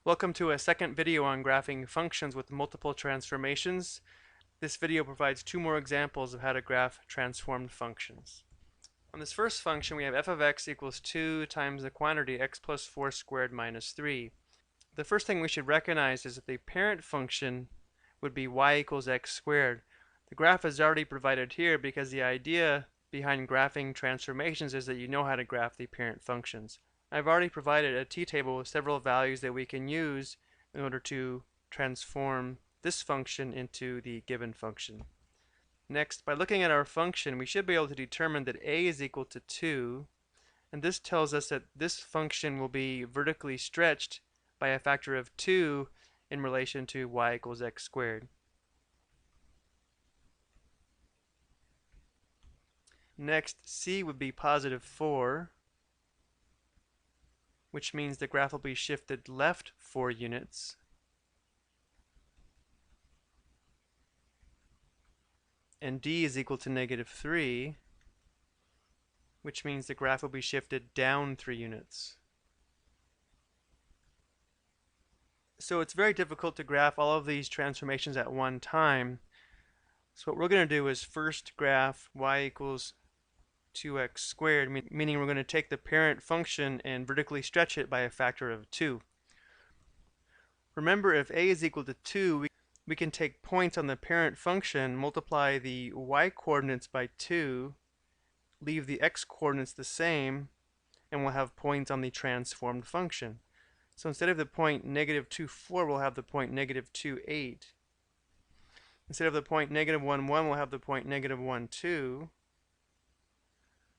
Welcome to a second video on graphing functions with multiple transformations. This video provides two more examples of how to graph transformed functions. On this first function, we have f of x equals 2 times the quantity x plus 4 squared minus 3. The first thing we should recognize is that the parent function would be y equals x squared. The graph is already provided here because the idea behind graphing transformations is that you know how to graph the parent functions. I've already provided a t-table with several values that we can use in order to transform this function into the given function. Next, by looking at our function, we should be able to determine that a is equal to 2, and this tells us that this function will be vertically stretched by a factor of 2 in relation to y equals x squared. Next, c would be positive 4, which means the graph will be shifted left 4 units. And d is equal to negative 3, which means the graph will be shifted down 3 units. So it's very difficult to graph all of these transformations at one time. So what we're going to do is first graph y equals 2x squared, meaning we're going to take the parent function and vertically stretch it by a factor of 2. Remember, if a is equal to 2, we can take points on the parent function, multiply the y coordinates by 2, leave the x coordinates the same, and we'll have points on the transformed function. So instead of the point negative 2, 4, we'll have the point negative 2, 8. Instead of the point negative 1, 1, we'll have the point negative 1, 2.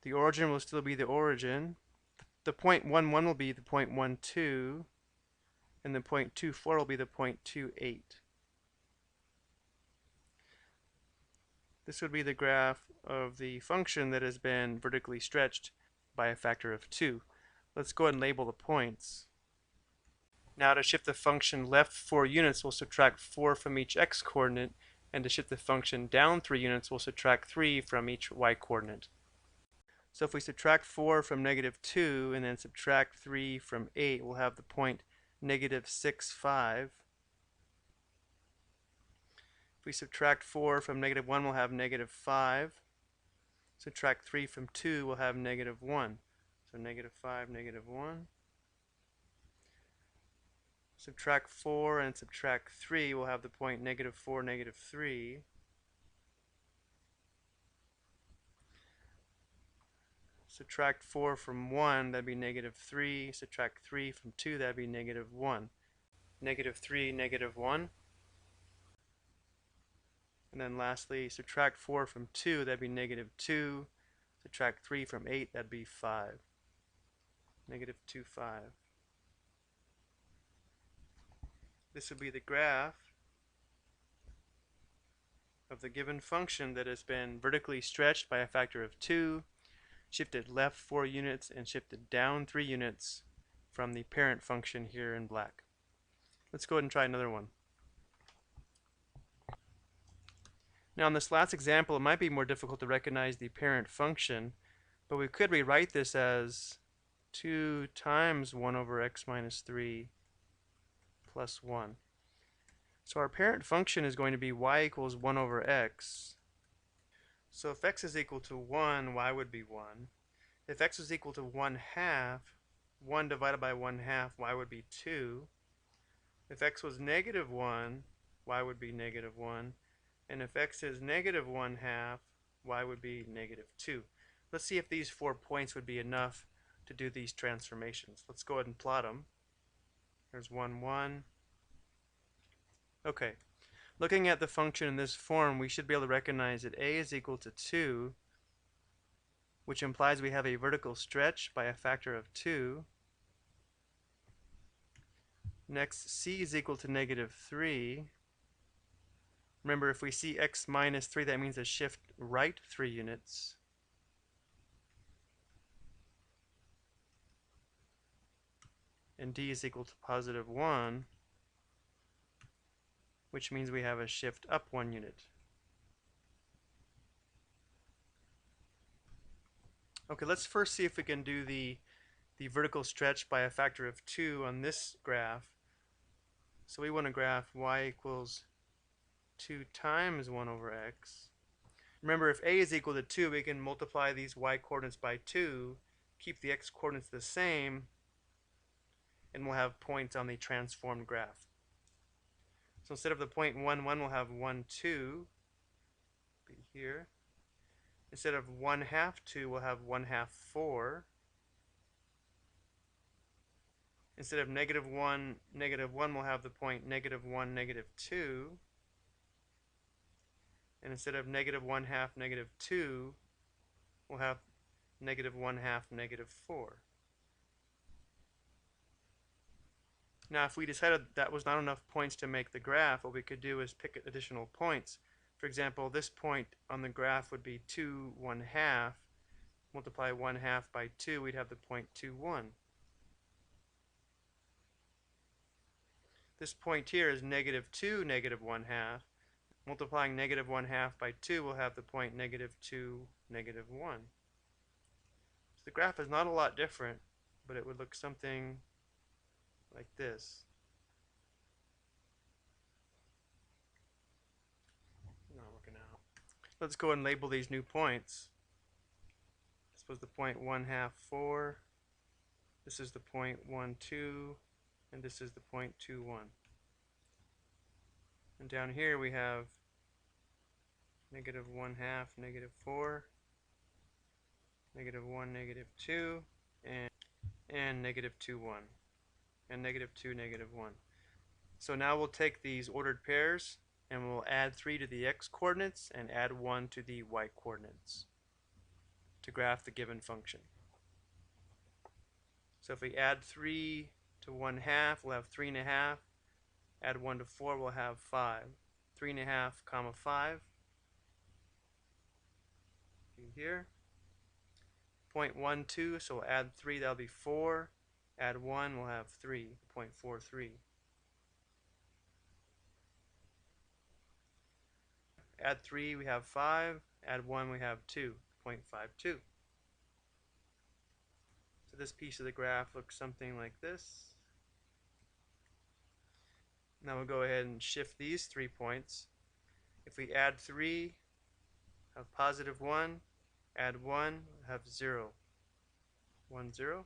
The origin will still be the origin. The point 1, 1 will be the point 1, 2. And the point 2, 4 will be the point 2, 8. This would be the graph of the function that has been vertically stretched by a factor of 2. Let's go ahead and label the points. Now to shift the function left 4 units, we'll subtract 4 from each x coordinate, and to shift the function down 3 units, we'll subtract 3 from each y coordinate. So if we subtract 4 from negative 2 and then subtract 3 from 8, we'll have the point negative 6, 5. If we subtract 4 from negative 1, we'll have negative 5. Subtract 3 from 2, we'll have negative 1. So negative 5, negative 1. Subtract 4 and subtract 3, we'll have the point negative 4, negative 3. Subtract 4 from 1, that'd be negative 3. Subtract 3 from 2, that'd be negative 1. Negative 3, negative 1. And then lastly, subtract 4 from 2, that'd be negative 2. Subtract 3 from 8, that'd be 5. Negative 2, 5. This would be the graph of the given function that has been vertically stretched by a factor of 2, shifted left 4 units, and shifted down 3 units from the parent function here in black. Let's go ahead and try another one. Now in this last example, it might be more difficult to recognize the parent function, but we could rewrite this as 2 times 1 over x minus 3 plus 1. So our parent function is going to be y equals 1 over x. So if x is equal to 1, y would be 1. If x is equal to 1 half, 1 divided by 1 half, y would be 2. If x was negative 1, y would be negative 1. And if x is negative 1 half, y would be negative 2. Let's see if these 4 points would be enough to do these transformations. Let's go ahead and plot them. There's 1, 1. Okay. Looking at the function in this form, we should be able to recognize that a is equal to 2, which implies we have a vertical stretch by a factor of 2. Next, c is equal to negative 3. Remember, if we see x minus 3, that means a shift right 3 units. And d is equal to positive 1, which means we have a shift up 1 unit. Okay, let's first see if we can do the vertical stretch by a factor of 2 on this graph. So we want to graph y equals 2 times 1 over x. Remember, if a is equal to 2, we can multiply these y coordinates by 2, keep the x coordinates the same, and we'll have points on the transformed graph. So instead of the point 1, 1, we'll have 1, 2, be here. Instead of 1 half 2, we'll have 1 half 4. Instead of negative 1, we'll have the point negative 1, negative 2. And instead of negative 1 half, negative 2, we'll have negative 1 half, negative 4. Now, if we decided that was not enough points to make the graph, what we could do is pick additional points. For example, this point on the graph would be 2, 1 half. Multiply 1 half by 2, we'd have the point 2, 1. This point here is negative 2, negative 1 half. Multiplying negative 1 half by 2, we'll have the point negative 2, negative 1. So the graph is not a lot different, but it would look something like this. Not working out. Let's go and label these new points. This was the point 1 half 4. This is the point 1, 2. And this is the point 2, 1. And down here we have negative 1 half, negative 4, negative 1, negative 2, and negative 2, 1, and negative 2, negative 1. So now we'll take these ordered pairs and we'll add 3 to the x coordinates and add 1 to the y coordinates to graph the given function. So if we add 3 to 1 half, we'll have 3 and a half. Add 1 to 4, we'll have 5. 3 and a half, comma 5. Here. 0.12, so we'll add 3, that'll be 4. Add 1, we'll have 3, 0.43. Add 3, we have 5. Add 1, we have 2, 0.52. So this piece of the graph looks something like this. Now we'll go ahead and shift these 3 points. If we add 3, have positive 1. Add 1, have 0. 1, 0.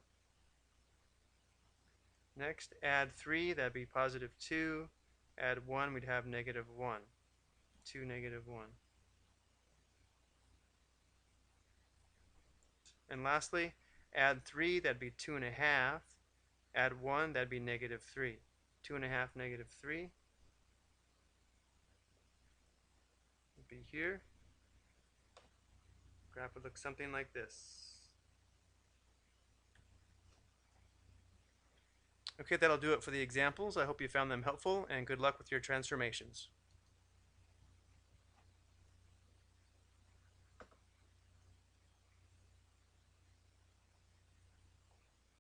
Next, add 3, that'd be positive 2. Add 1, we'd have negative 1. 2, negative 1. And lastly, add 3, that'd be 2 and a half. Add 1, that'd be negative 3. 2 and a half, negative 3. Would be here. Graph would look something like this. Okay, that'll do it for the examples. I hope you found them helpful, and good luck with your transformations.